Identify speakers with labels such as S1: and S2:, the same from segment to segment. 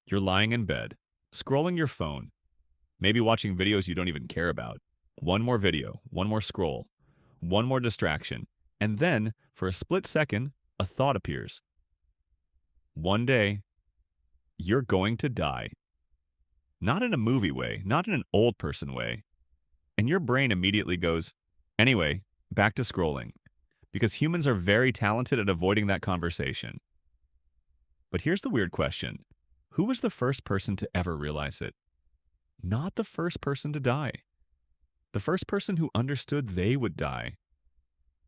S1: You're lying in bed, scrolling your phone, maybe watching videos you don't even care about. One more video, one more scroll, one more distraction, and then, for a split second, a thought appears. One day, you're going to die. Not in a movie way, not in an old person way. And your brain immediately goes, anyway, back to scrolling. Because humans are very talented at avoiding that conversation. But here's the weird question. Who was the first person to ever realize it? Not the first person to die. The first person who understood they would die.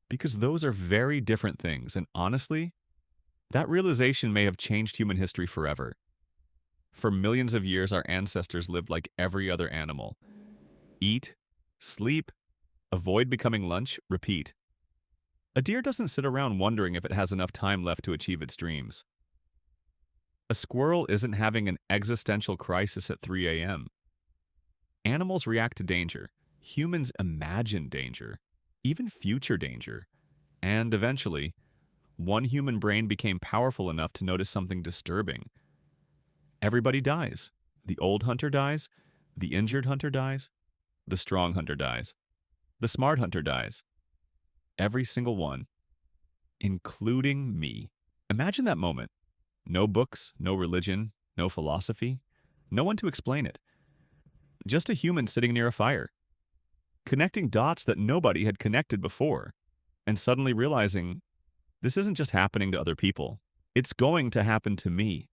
S1: Because those are very different things, and honestly, that realization may have changed human history forever. For millions of years, our ancestors lived like every other animal. Eat, sleep, avoid becoming lunch, repeat. A deer doesn't sit around wondering if it has enough time left to achieve its dreams. A squirrel isn't having an existential crisis at 3 a.m. Animals react to danger. Humans imagine danger, even future danger. And eventually, one human brain became powerful enough to notice something disturbing. Everybody dies. The old hunter dies. The injured hunter dies. The strong hunter dies. The smart hunter dies. Every single one, including me. Imagine that moment. No books, no religion, no philosophy, no one to explain it. Just a human sitting near a fire, connecting dots that nobody had connected before, and suddenly realizing this isn't just happening to other people. It's going to happen to me.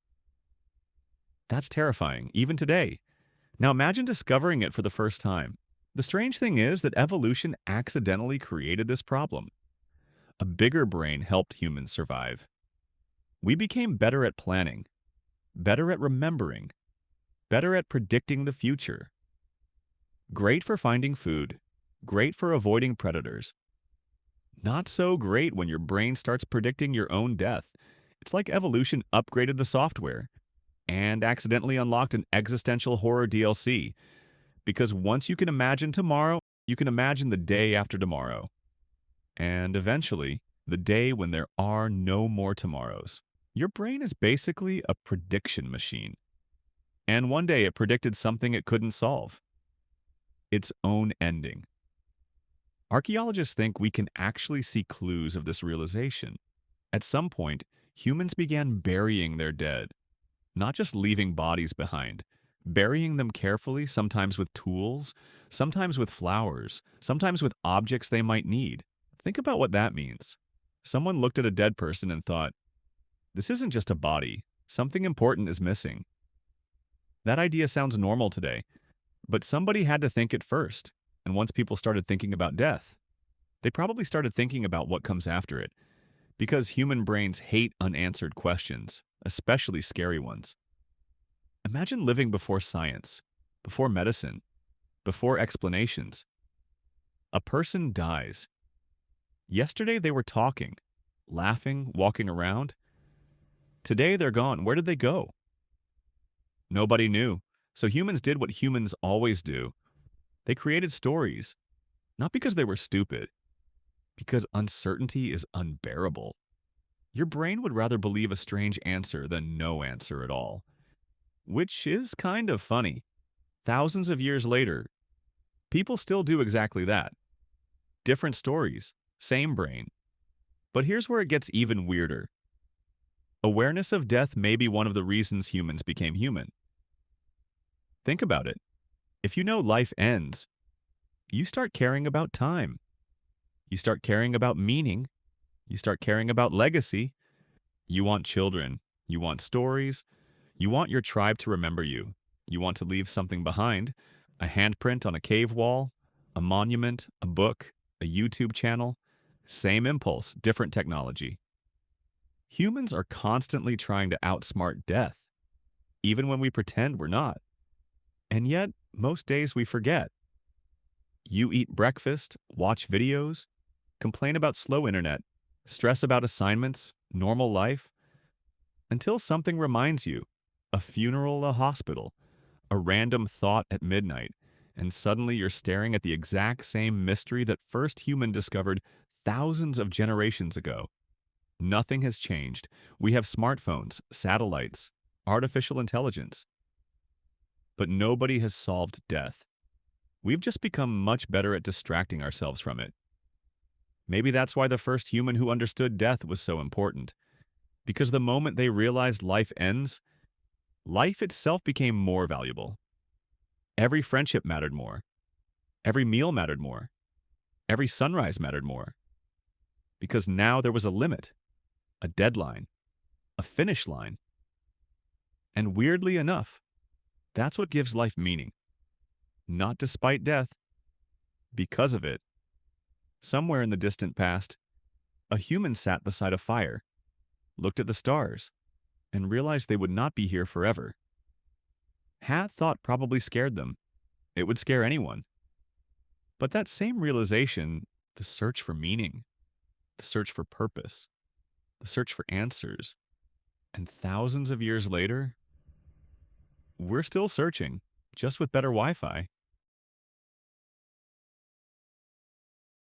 S1: That's terrifying, even today. Now imagine discovering it for the first time. The strange thing is that evolution accidentally created this problem. A bigger brain helped humans survive. We became better at planning, better at remembering, better at predicting the future. Great for finding food, great for avoiding predators. Not so great when your brain starts predicting your own death. It's like evolution upgraded the software and accidentally unlocked an existential horror DLC. Because once you can imagine tomorrow, you can imagine the day after tomorrow. And eventually, the day when there are no more tomorrows. Your brain is basically a prediction machine. And one day it predicted something it couldn't solve. Its own ending. Archaeologists think we can actually see clues of this realization. At some point, humans began burying their dead, not just leaving bodies behind, burying them carefully, sometimes with tools, sometimes with flowers, sometimes with objects they might need. Think about what that means. Someone looked at a dead person and thought, this isn't just a body, something important is missing. That idea sounds normal today, but somebody had to think it first. And once people started thinking about death, they probably started thinking about what comes after it, because human brains hate unanswered questions, especially scary ones. Imagine living before science, before medicine, before explanations. A person dies. Yesterday they were talking, laughing, walking around. Today they're gone. Where did they go? Nobody knew. So humans did what humans always do. They created stories, not because they were stupid, because uncertainty is unbearable. Your brain would rather believe a strange answer than no answer at all. Which is kind of funny. Thousands of years later, people still do exactly that. Different stories, same brain. But here's where it gets even weirder. Awareness of death may be one of the reasons humans became human. Think about it. If you know life ends, you start caring about time. You start caring about meaning. You start caring about legacy. You want children. You want stories. You want your tribe to remember you. You want to leave something behind, a handprint on a cave wall, a monument, a book, a YouTube channel. Same impulse, different technology. Humans are constantly trying to outsmart death, even when we pretend we're not. And yet, most days we forget. You eat breakfast, watch videos, complain about slow internet, stress about assignments, normal life, until something reminds you, a funeral, a hospital, a random thought at midnight, and suddenly you're staring at the exact same mystery that first human discovered thousands of generations ago. Nothing has changed. We have smartphones, satellites, artificial intelligence. But nobody has solved death. We've just become much better at distracting ourselves from it. Maybe that's why the first human who understood death was so important. Because the moment they realized life ends, life itself became more valuable. Every friendship mattered more. Every meal mattered more. Every sunrise mattered more. Because now there was a limit, a deadline, a finish line. And weirdly enough, that's what gives life meaning. Not despite death, because of it. Somewhere in the distant past, a human sat beside a fire, looked at the stars, and realized they would not be here forever. That thought probably scared them. It would scare anyone. But that same realization, the search for meaning, the search for purpose, the search for answers, and thousands of years later, we're still searching, just with better Wi-Fi.